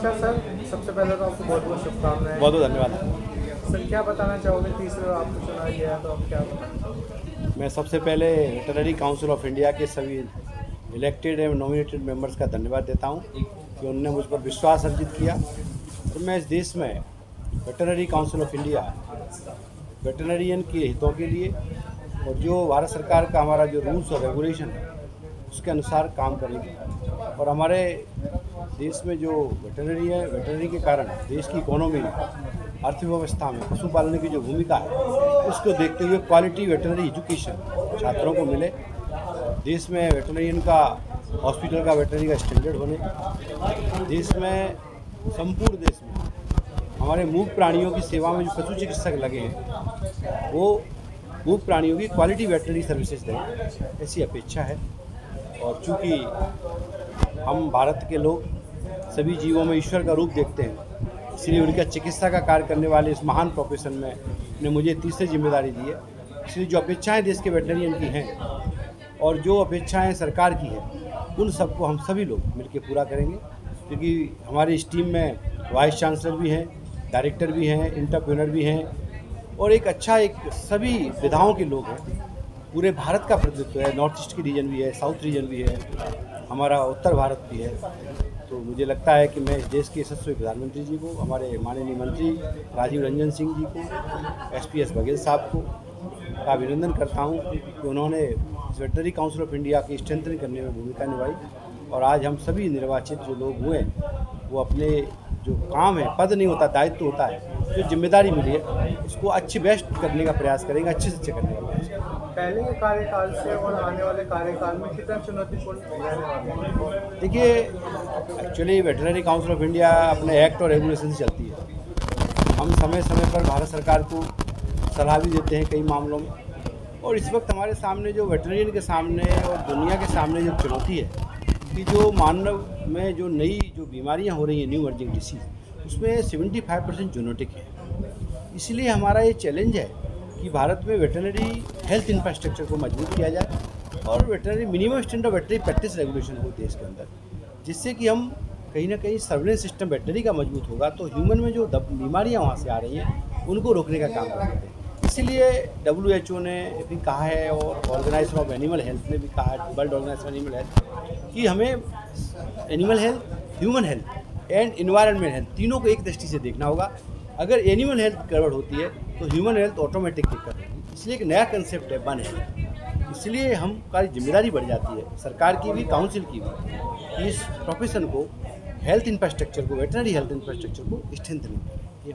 नमस्कार सर, सबसे पहले तो आपको बहुत बहुत शुभकामनाएं। बहुत बहुत धन्यवाद। सर क्या बताना चाहोगे, तीसरे बार आपको चुना गया है तो आप क्या बताना चाहोगे? मैं सबसे पहले वेटरनरी काउंसिल ऑफ इंडिया के सभी इलेक्टेड एवं नॉमिनेटेड मेंबर्स का धन्यवाद देता हूं कि उन्होंने मुझ पर विश्वास अर्जित किया और मैं इस देश में वेटरनरी काउंसिल ऑफ इंडिया वेटरनरियन के हितों के लिए और जो भारत सरकार का हमारा जो रूल्स और रेगुलेशन है उसके अनुसार काम करेंगे। और हमारे देश में जो वेटरनरी है, वेटरनरी के कारण देश की इकोनॉमी में, अर्थव्यवस्था में पशुपालन की जो भूमिका है उसको देखते हुए क्वालिटी वेटरनरी एजुकेशन छात्रों को मिले, देश में वेटरनरियन का हॉस्पिटल का वेटरनरी का स्टैंडर्ड बने, देश में संपूर्ण देश में हमारे मूक प्राणियों की सेवा में जो पशु चिकित्सक लगे हैं वो मूक प्राणियों की क्वालिटी वेटरनरी सर्विसेज दें, ऐसी अपेक्षा है। और चूँकि हम भारत के लोग सभी जीवों में ईश्वर का रूप देखते हैं, इसलिए उनका चिकित्सा का कार्य करने वाले इस महान प्रोफेशन में ने मुझे तीसरी जिम्मेदारी दी है। इसलिए जो अपेक्षाएं देश के वेटरनरियन की हैं और जो अपेक्षाएं सरकार की हैं उन सबको हम सभी लोग मिलकर पूरा करेंगे, क्योंकि हमारी इस टीम में वाइस चांसलर भी हैं, डायरेक्टर भी हैं, एंटरप्रेन्योर भी हैं और एक सभी विधाओं के लोग हैं। पूरे भारत का प्रतिनिधित्व है, नॉर्थ ईस्ट की रीजन भी है, साउथ रीजन भी है, हमारा उत्तर भारत भी है। तो मुझे लगता है कि मैं इस देश के यशस्वी प्रधानमंत्री जी को, हमारे माननीय मंत्री राजीव रंजन सिंह जी को, SPS बघेल साहब को का अभिनंदन करता हूं कि उन्होंने वेटरनरी काउंसिल ऑफ इंडिया की स्ट्रेंथनिंग करने में भूमिका निभाई और आज हम सभी निर्वाचित जो लोग हुए वो अपने जो काम है, पद नहीं होता, दायित्व होता है, जो जिम्मेदारी मिली है उसको अच्छी बेस्ट करने का प्रयास करेंगे, अच्छे से अच्छे करने का प्रयास करेंगे। पहले के कार्यकाल से और आने वाले कार्यकाल में कितना चुनौतीपूर्ण रहने वाला है? देखिए, actually veterinary council of India अपने एक्ट और रेगुलेशन से चलती है। हम समय समय पर भारत सरकार को सलाह भी देते हैं कई मामलों में, और इस वक्त हमारे सामने जो वेटरनरियन के सामने और दुनिया के सामने जो चुनौती है कि जो मानव में जो नई जो बीमारियां हो रही हैं, न्यू इमर्जिंग डिसीज, उसमें 75% जेनेटिक है। इसलिए हमारा ये चैलेंज है कि भारत में वेटरनरी हेल्थ इंफ्रास्ट्रक्चर को मजबूत किया जाए और veterinary minimum standard veterinary practice regulation हो देश के अंदर, जिससे कि हम कहीं ना कहीं सर्वेलेंस सिस्टम वेटरनरी का मजबूत होगा तो ह्यूमन में जो बीमारियां वहाँ से आ रही हैं उनको रोकने का काम कर सकते हैं। इसीलिए WHO ने भी कहा है और ऑर्गेनाइजेशन ऑफ एनिमल हेल्थ ने भी कहा है, world organisation of animal health, कि हमें animal health, human health and environment health तीनों को एक दृष्टि से देखना होगा। अगर एनिमल हेल्थ गड़बड़ होती है तो ह्यूमन हेल्थ ऑटोमेटिक दिक्कत होगी। इसलिए एक नया कंसेप्ट है वन हेल्थ। इसलिए हमारी जिम्मेदारी बढ़ जाती है, सरकार की भी, काउंसिल की भी, कि इस प्रोफेशन को, हेल्थ इंफ्रास्ट्रक्चर को, वेटरनरी हेल्थ इंफ्रास्ट्रक्चर को स्ट्रेंथनिंग करें। ये